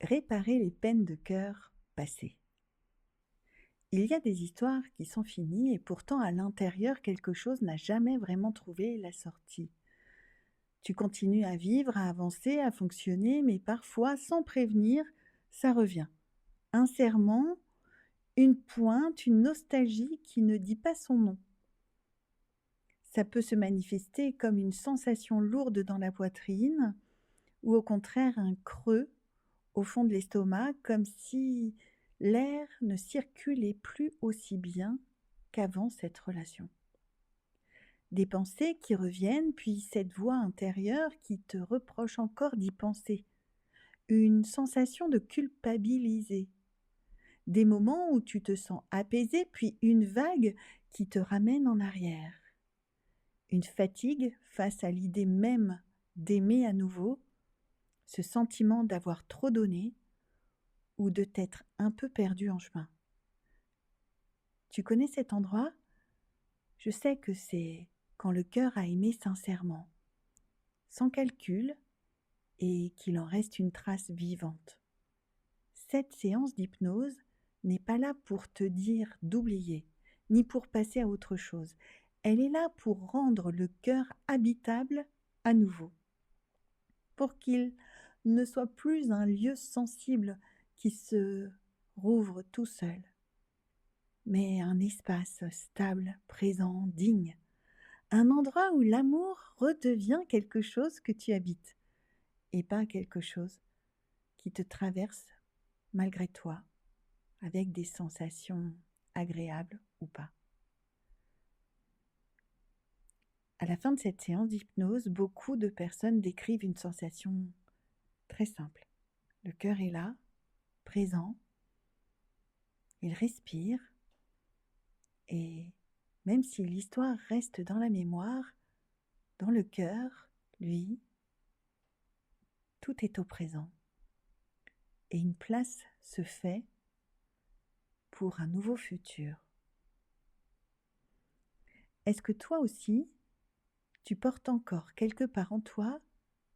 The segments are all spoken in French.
Réparer les peines de cœur passées. Il y a des histoires qui sont finies et pourtant à l'intérieur quelque chose n'a jamais vraiment trouvé la sortie. Tu continues à vivre, à avancer, à fonctionner, mais parfois, sans prévenir, ça revient. Un serment, une pointe, une nostalgie qui ne dit pas son nom. Ça peut se manifester comme une sensation lourde dans la poitrine ou au contraire un creux au fond de l'estomac, comme si l'air ne circulait plus aussi bien qu'avant cette relation. Des pensées qui reviennent, puis cette voix intérieure qui te reproche encore d'y penser. Une sensation de culpabiliser. Des moments où tu te sens apaisé, puis une vague qui te ramène en arrière. Une fatigue face à l'idée même d'aimer à nouveau, ce sentiment d'avoir trop donné, ou de t'être un peu perdu en chemin. Tu connais cet endroit ? Je sais que c'est quand le cœur a aimé sincèrement, sans calcul, et qu'il en reste une trace vivante. Cette séance d'hypnose n'est pas là pour te dire d'oublier, ni pour passer à autre chose. Elle est là pour rendre le cœur habitable à nouveau, pour qu'il ne soit plus un lieu sensible qui se rouvre tout seul, mais un espace stable, présent, digne. Un endroit où l'amour redevient quelque chose que tu habites, et pas quelque chose qui te traverse malgré toi, avec des sensations agréables ou pas. À la fin de cette séance d'hypnose, beaucoup de personnes décrivent une sensation très simple. Le cœur est là, présent, il respire, et même si l'histoire reste dans la mémoire, dans le cœur, lui, tout est au présent. Et une place se fait pour un nouveau futur. Est-ce que toi aussi, tu portes encore quelque part en toi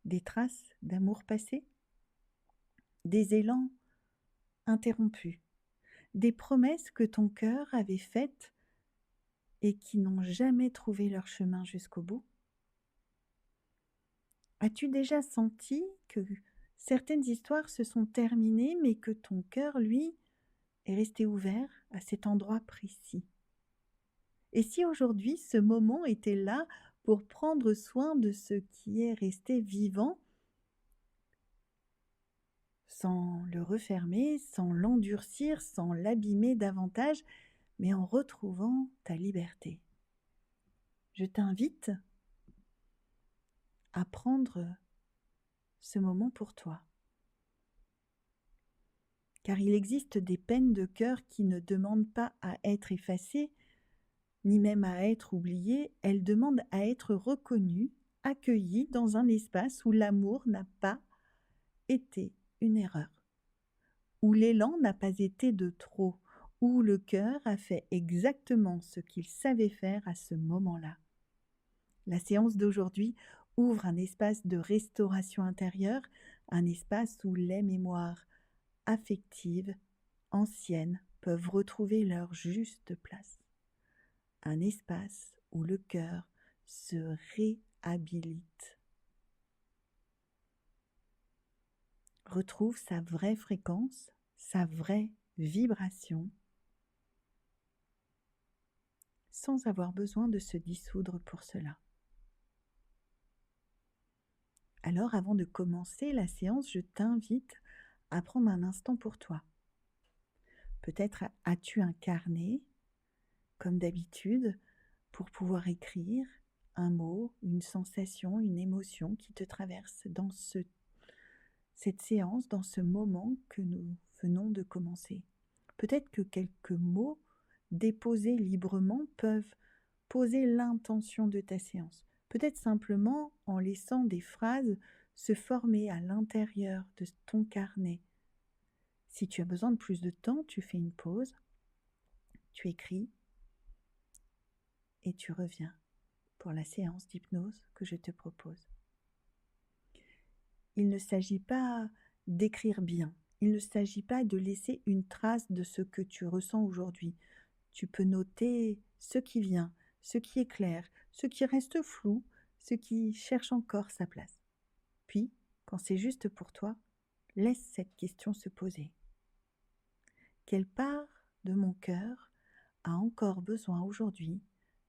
des traces d'amour passé, des élans interrompus, des promesses que ton cœur avait faites et qui n'ont jamais trouvé leur chemin jusqu'au bout? As-tu déjà senti que certaines histoires se sont terminées, mais que ton cœur, lui, est resté ouvert à cet endroit précis? Et si aujourd'hui ce moment était là pour prendre soin de ce qui est resté vivant, sans le refermer, sans l'endurcir, sans l'abîmer davantage, mais en retrouvant ta liberté? Je t'invite à prendre ce moment pour toi. Car il existe des peines de cœur qui ne demandent pas à être effacées, ni même à être oubliées, elles demandent à être reconnues, accueillies dans un espace où l'amour n'a pas été une erreur, où l'élan n'a pas été de trop, où le cœur a fait exactement ce qu'il savait faire à ce moment-là. La séance d'aujourd'hui ouvre un espace de restauration intérieure, un espace où les mémoires affectives anciennes peuvent retrouver leur juste place. Un espace où le cœur se réhabilite, retrouve sa vraie fréquence, sa vraie vibration, sans avoir besoin de se dissoudre pour cela. Alors, avant de commencer la séance, je t'invite à prendre un instant pour toi. Peut-être as-tu un carnet, comme d'habitude, pour pouvoir écrire un mot, une sensation, une émotion qui te traverse dans cette séance, dans ce moment que nous venons de commencer. Peut-être que quelques mots déposés librement peuvent poser l'intention de ta séance. Peut-être simplement en laissant des phrases se former à l'intérieur de ton carnet. Si tu as besoin de plus de temps, tu fais une pause, tu écris et tu reviens pour la séance d'hypnose que je te propose. Il ne s'agit pas d'écrire bien, Il ne s'agit pas de laisser une trace de ce que tu ressens aujourd'hui. Tu peux noter ce qui vient, ce qui est clair, ce qui reste flou, ce qui cherche encore sa place. Puis, quand c'est juste pour toi, laisse cette question se poser. Quelle part de mon cœur a encore besoin aujourd'hui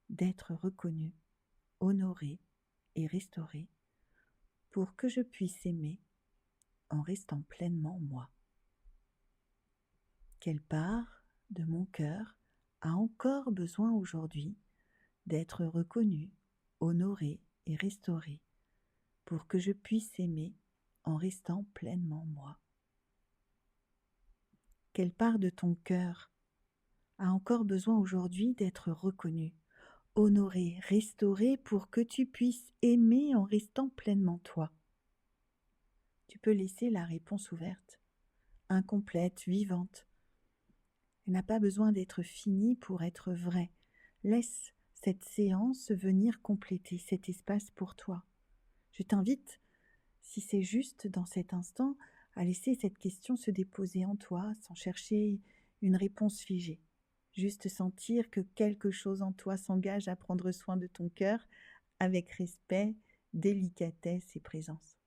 d'être reconnue, honorée et restaurée pour que je puisse aimer en restant pleinement moi? Quelle part de mon cœur a encore besoin aujourd'hui d'être reconnue, honorée et restaurée pour que je puisse aimer en restant pleinement moi? Quelle part de ton cœur a encore besoin aujourd'hui d'être reconnue, honorée, restaurée pour que tu puisses aimer en restant pleinement toi? Tu peux laisser la réponse ouverte, incomplète, vivante. Elle n'a pas besoin d'être finie pour être vraie. Laisse cette séance venir compléter cet espace pour toi. Je t'invite, si c'est juste dans cet instant, à laisser cette question se déposer en toi sans chercher une réponse figée. Juste sentir que quelque chose en toi s'engage à prendre soin de ton cœur avec respect, délicatesse et présence.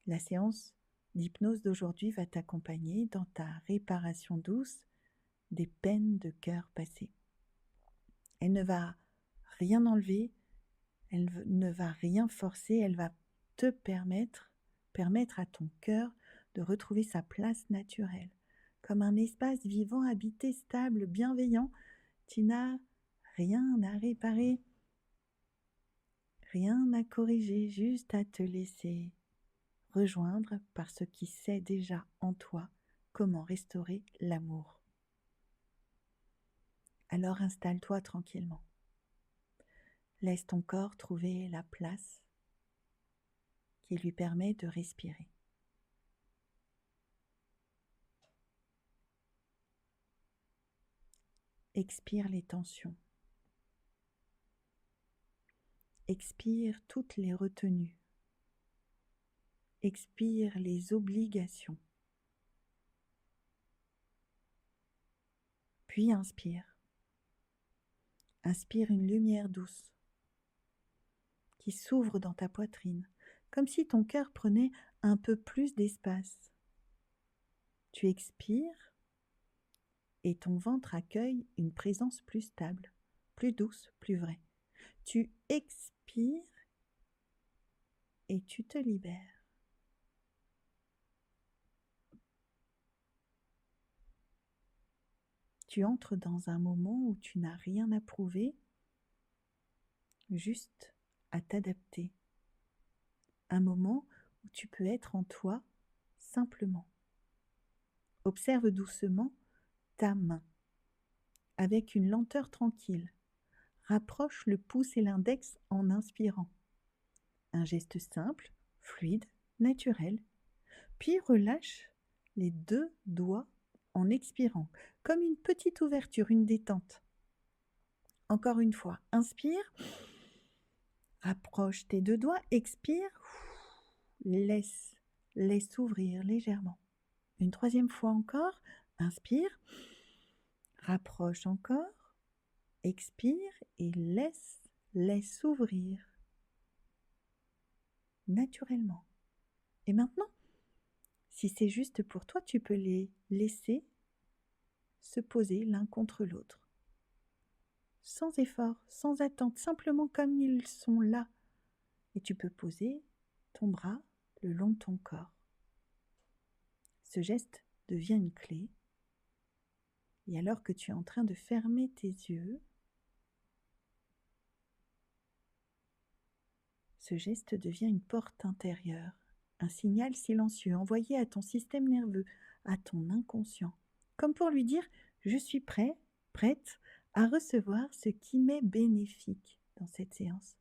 La séance d'hypnose d'aujourd'hui va t'accompagner dans ta réparation douce des peines de cœur passées. Elle ne va rien enlever, elle ne va rien forcer, elle va te permettre à ton cœur de retrouver sa place naturelle. Comme un espace vivant, habité, stable, bienveillant, tu n'as rien à réparer, rien à corriger, juste à te laisser rejoindre par ce qui sait déjà en toi comment restaurer l'amour. Alors installe-toi tranquillement. Laisse ton corps trouver la place qui lui permet de respirer. Expire les tensions. Expire toutes les retenues. Expire les obligations. Puis inspire. Inspire une lumière douce qui s'ouvre dans ta poitrine, comme si ton cœur prenait un peu plus d'espace. Tu expires et ton ventre accueille une présence plus stable, plus douce, plus vraie. Tu expires et tu te libères. Tu entres dans un moment où tu n'as rien à prouver, juste à t'adapter. Un moment où tu peux être en toi simplement. Observe doucement ta main avec une lenteur tranquille. Rapproche le pouce et l'index en inspirant. Un geste simple, fluide, naturel. Puis relâche les deux doigts en expirant, comme une petite ouverture, une détente. Encore une fois, inspire, rapproche tes deux doigts, expire, laisse ouvrir légèrement. Une troisième fois encore, inspire, rapproche encore, expire et laisse ouvrir naturellement. Et maintenant, si c'est juste pour toi, tu peux les laisser se poser l'un contre l'autre. Sans effort, sans attente, simplement comme ils sont là. Et tu peux poser ton bras le long de ton corps. Ce geste devient une clé. Et alors que tu es en train de fermer tes yeux, ce geste devient une porte intérieure, un signal silencieux envoyé à ton système nerveux, à ton inconscient, comme pour lui dire « je suis prêt, prête à recevoir ce qui m'est bénéfique dans cette séance ».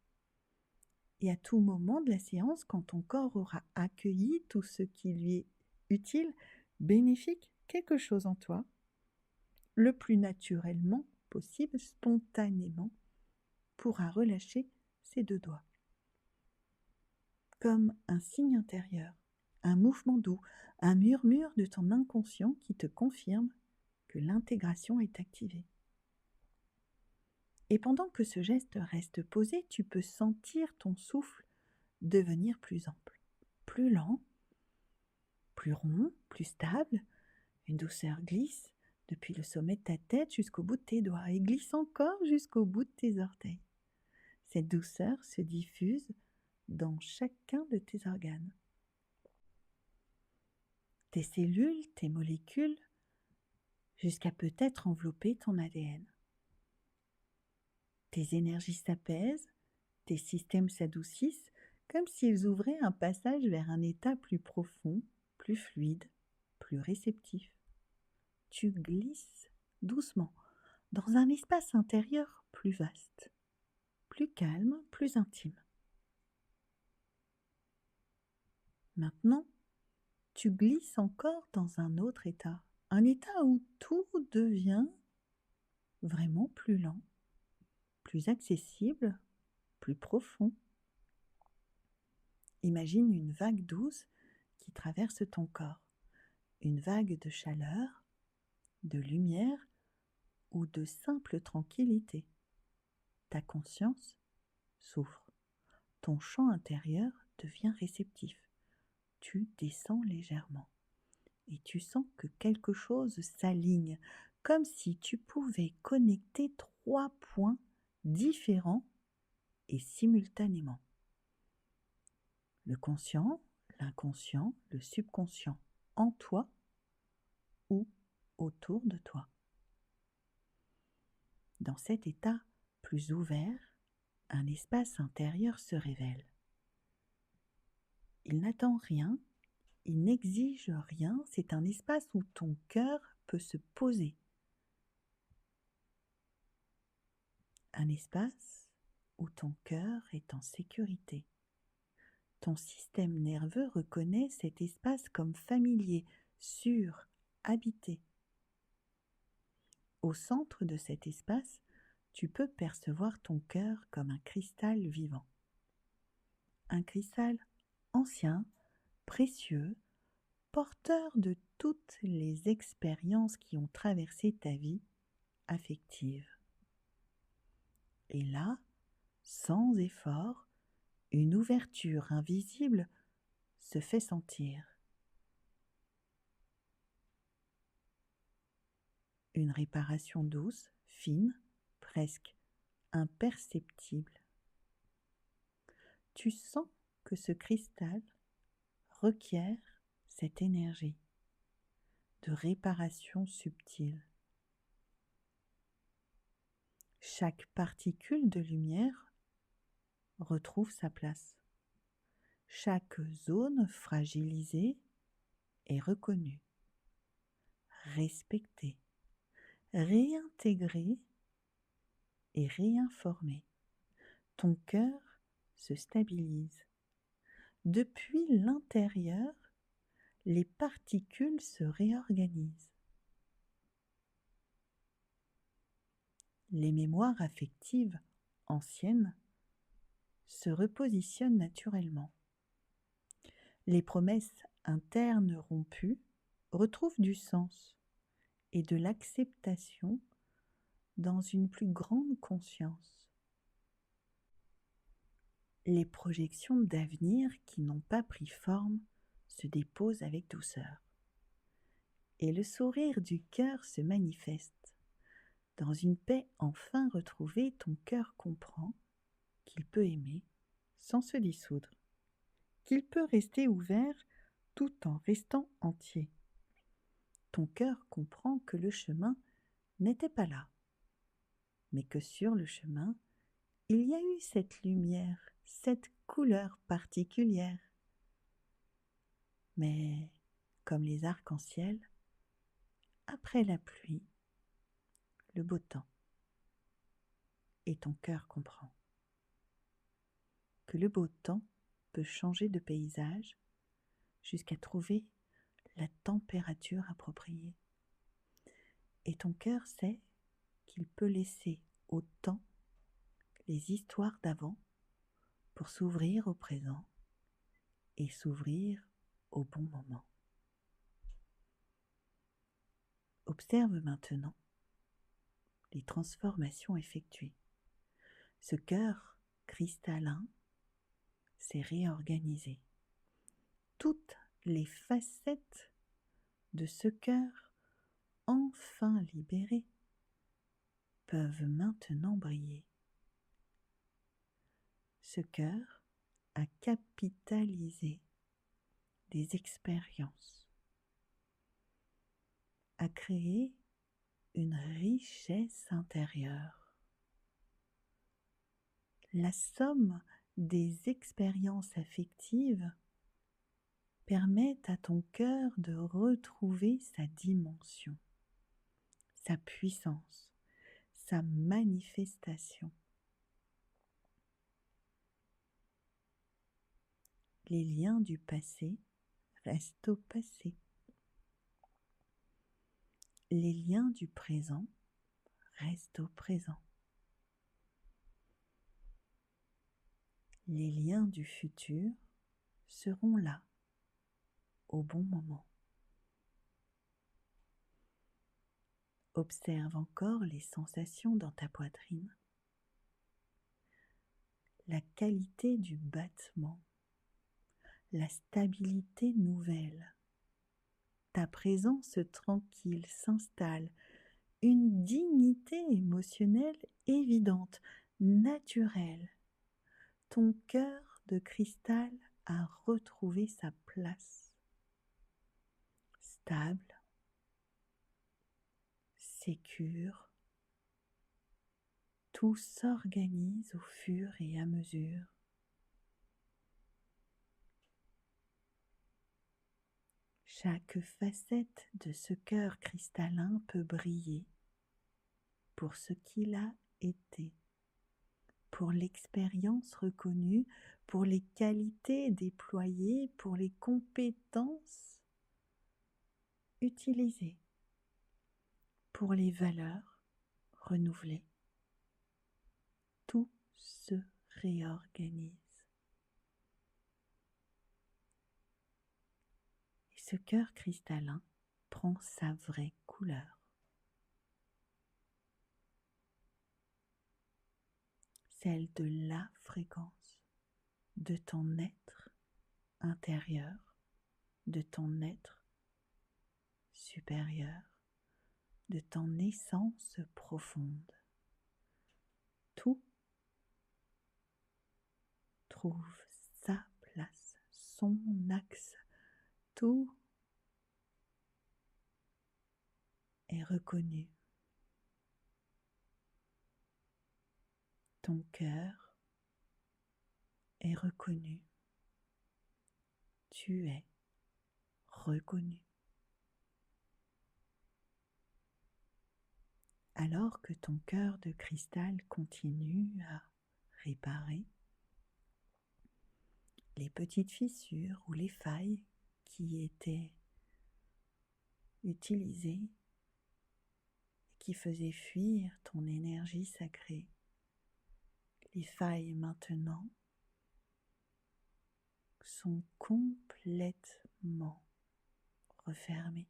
Et à tout moment de la séance, quand ton corps aura accueilli tout ce qui lui est utile, bénéfique, quelque chose en toi, le plus naturellement possible, spontanément, pourra relâcher ses deux doigts. Comme un signe intérieur, un mouvement doux, un murmure de ton inconscient qui te confirme que l'intégration est activée. Et pendant que ce geste reste posé, tu peux sentir ton souffle devenir plus ample, plus lent, plus rond, plus stable. Une douceur glisse depuis le sommet de ta tête jusqu'au bout de tes doigts et glisse encore jusqu'au bout de tes orteils. Cette douceur se diffuse dans chacun de tes organes. Tes cellules, tes molécules, jusqu'à peut-être envelopper ton ADN. Tes énergies s'apaisent, tes systèmes s'adoucissent, comme s'ils ouvraient un passage vers un état plus profond, plus fluide, plus réceptif. Tu glisses doucement dans un espace intérieur plus vaste, plus calme, plus intime. Maintenant, tu glisses encore dans un autre état, un état où tout devient vraiment plus lent, plus accessible, plus profond. Imagine une vague douce qui traverse ton corps, une vague de chaleur, de lumière ou de simple tranquillité. Ta conscience s'ouvre, ton champ intérieur devient réceptif. Tu descends légèrement et tu sens que quelque chose s'aligne, comme si tu pouvais connecter 3 points différents et simultanément. Le conscient, l'inconscient, le subconscient en toi ou autour de toi. Dans cet état plus ouvert, un espace intérieur se révèle. Il n'attend rien, il n'exige rien, c'est un espace où ton cœur peut se poser. Un espace où ton cœur est en sécurité. Ton système nerveux reconnaît cet espace comme familier, sûr, habité. Au centre de cet espace, tu peux percevoir ton cœur comme un cristal vivant. Un cristal ancien, précieux, porteur de toutes les expériences qui ont traversé ta vie affective. Et là, sans effort, une ouverture invisible se fait sentir. Une réparation douce, fine, presque imperceptible. Tu sens que ce cristal requiert cette énergie de réparation subtile. Chaque particule de lumière retrouve sa place. Chaque zone fragilisée est reconnue, respectée, réintégrée et réinformée. Ton cœur se stabilise. Depuis l'intérieur, les particules se réorganisent. Les mémoires affectives anciennes se repositionnent naturellement. Les promesses internes rompues retrouvent du sens et de l'acceptation dans une plus grande conscience. Les projections d'avenir qui n'ont pas pris forme se déposent avec douceur. Et le sourire du cœur se manifeste. Dans une paix enfin retrouvée, ton cœur comprend qu'il peut aimer sans se dissoudre, qu'il peut rester ouvert tout en restant entier. Ton cœur comprend que le chemin n'était pas là, mais que sur le chemin, il y a eu cette lumière, cette couleur particulière. Mais, comme les arcs-en-ciel, après la pluie, le beau temps. Et ton cœur comprend que le beau temps peut changer de paysage jusqu'à trouver la température appropriée. Et ton cœur sait qu'il peut laisser au temps les histoires d'avant pour s'ouvrir au présent et s'ouvrir au bon moment. Observe maintenant les transformations effectuées. Ce cœur cristallin s'est réorganisé. Toutes les facettes de ce cœur, enfin libéré, peuvent maintenant briller. Ce cœur a capitalisé des expériences, a créé une richesse intérieure. La somme des expériences affectives permet à ton cœur de retrouver sa dimension, sa puissance, sa manifestation. Les liens du passé restent au passé. Les liens du présent restent au présent. Les liens du futur seront là, au bon moment. Observe encore les sensations dans ta poitrine, la qualité du battement, la stabilité nouvelle. Ta présence tranquille s'installe, une dignité émotionnelle évidente, naturelle. Ton cœur de cristal a retrouvé sa place, stable, sécure. Tout s'organise au fur et à mesure. Chaque facette de ce cœur cristallin peut briller pour ce qu'il a été, pour l'expérience reconnue, pour les qualités déployées, pour les compétences utilisées, pour les valeurs renouvelées. Tout se réorganise. Et ce cœur cristallin prend sa vraie couleur. Celle de la fréquence de ton être intérieur, de ton être supérieur, de ton essence profonde. Tout trouve sa place, son axe. Tout est reconnu. Ton cœur est reconnu. Tu es reconnu. Alors que ton cœur de cristal continue à réparer les petites fissures ou les failles qui étaient utilisées et qui faisaient fuir ton énergie sacrée, les failles maintenant sont complètement refermées.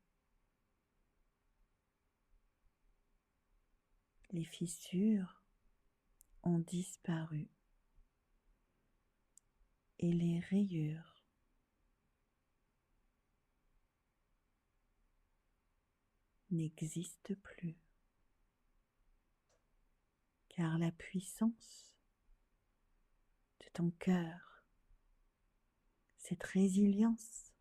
Les fissures ont disparu et les rayures n'existent plus, car la puissance de ton cœur, cette résilience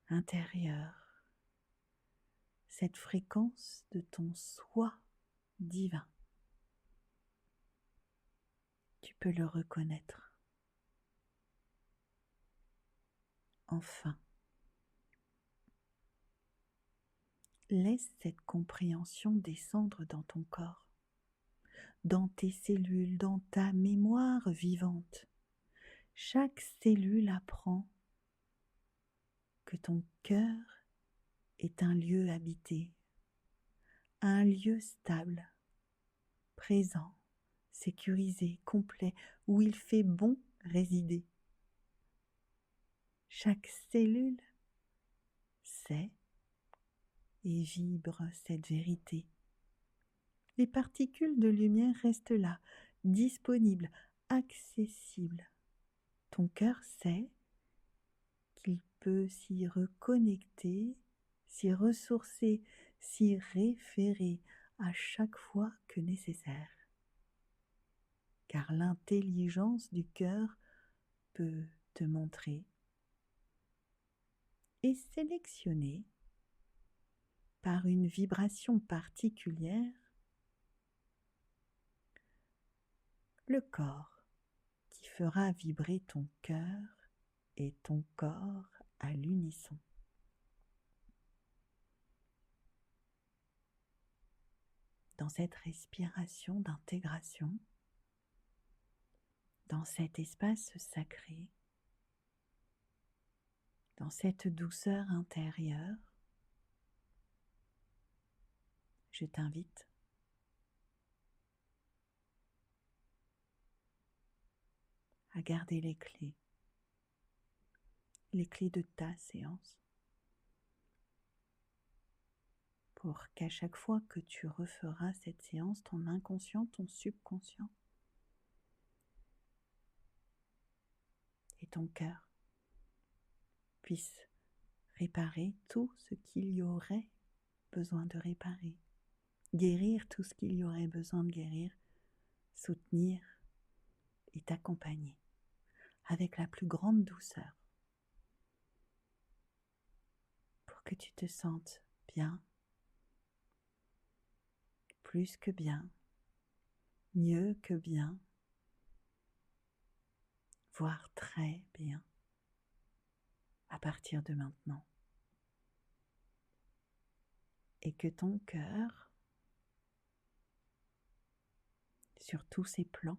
intérieure, cette fréquence de ton soi divin, tu peux le reconnaître. Enfin, laisse cette compréhension descendre dans ton corps, dans tes cellules, dans ta mémoire vivante. Chaque cellule apprend que ton cœur est un lieu habité, un lieu stable, présent, sécurisé, complet, où il fait bon résider. Chaque cellule sait et vibre cette vérité. Les particules de lumière restent là, disponibles, accessibles. Ton cœur sait qu'il peut s'y reconnecter, s'y ressourcer, s'y référer à chaque fois que nécessaire. Car l'intelligence du cœur peut te montrer et sélectionner par une vibration particulière le corps qui fera vibrer ton cœur et ton corps à l'unisson. Dans cette respiration d'intégration, dans cet espace sacré, dans cette douceur intérieure, je t'invite à garder les clés de ta séance, pour qu'à chaque fois que tu referas cette séance, ton inconscient, ton subconscient et ton cœur puissent réparer tout ce qu'il y aurait besoin de réparer, guérir tout ce qu'il y aurait besoin de guérir, soutenir et t'accompagner avec la plus grande douceur pour que tu te sentes bien, plus que bien, mieux que bien, voire très bien à partir de maintenant. Et que ton cœur, sur tous ses plans,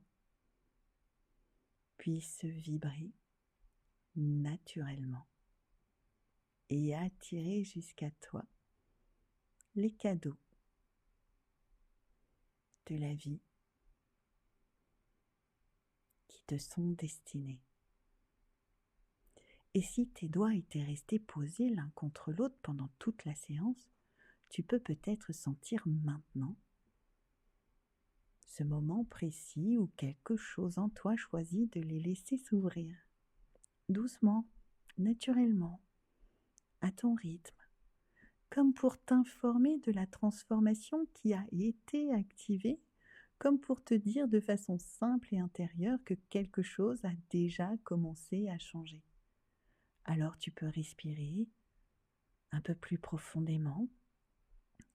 puisse vibrer naturellement et attirer jusqu'à toi les cadeaux de la vie qui te sont destinés. Et si tes doigts étaient restés posés l'un contre l'autre pendant toute la séance, tu peux peut-être sentir maintenant ce moment précis où quelque chose en toi choisit de les laisser s'ouvrir, doucement, naturellement, à ton rythme, comme pour t'informer de la transformation qui a été activée, comme pour te dire de façon simple et intérieure que quelque chose a déjà commencé à changer. Alors tu peux respirer un peu plus profondément,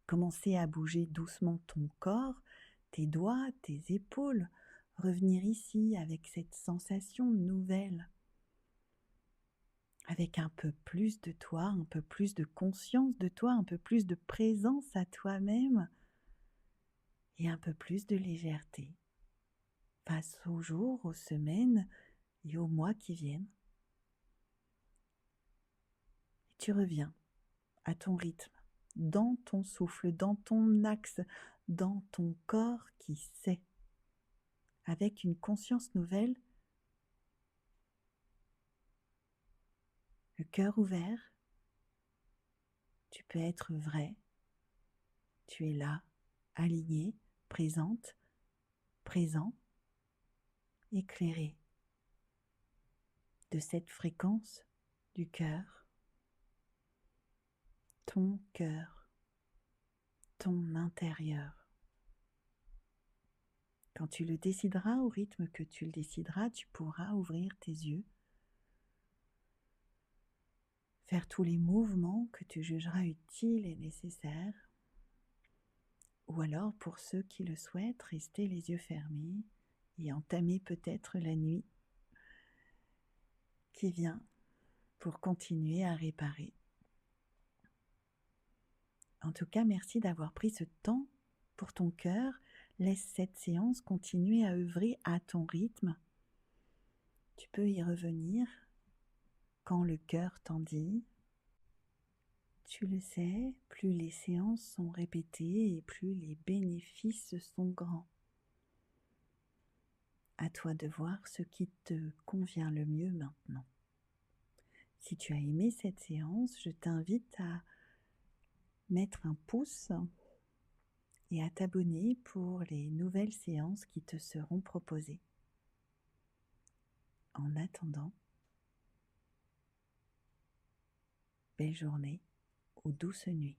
commencer à bouger doucement ton corps, tes doigts, tes épaules, revenir ici avec cette sensation nouvelle, avec un peu plus de toi, un peu plus de conscience de toi, un peu plus de présence à toi-même et un peu plus de légèreté face aux jours, aux semaines et aux mois qui viennent. Et tu reviens à ton rythme, dans ton souffle, dans ton axe, dans ton corps qui sait, avec une conscience nouvelle, le cœur ouvert. Tu peux être vrai, tu es là, aligné, présente, présent, éclairé de cette fréquence du cœur, ton intérieur. Quand tu le décideras, au rythme que tu le décideras, tu pourras ouvrir tes yeux, faire tous les mouvements que tu jugeras utiles et nécessaires, ou alors pour ceux qui le souhaitent, rester les yeux fermés et entamer peut-être la nuit qui vient pour continuer à réparer. En tout cas, merci d'avoir pris ce temps pour ton cœur. Laisse cette séance continuer à œuvrer à ton rythme. Tu peux y revenir quand le cœur t'en dit. Tu le sais, plus les séances sont répétées et plus les bénéfices sont grands. À toi de voir ce qui te convient le mieux maintenant. Si tu as aimé cette séance, je t'invite à mettre un pouce et à t'abonner pour les nouvelles séances qui te seront proposées. En attendant, belle journée ou douce nuit.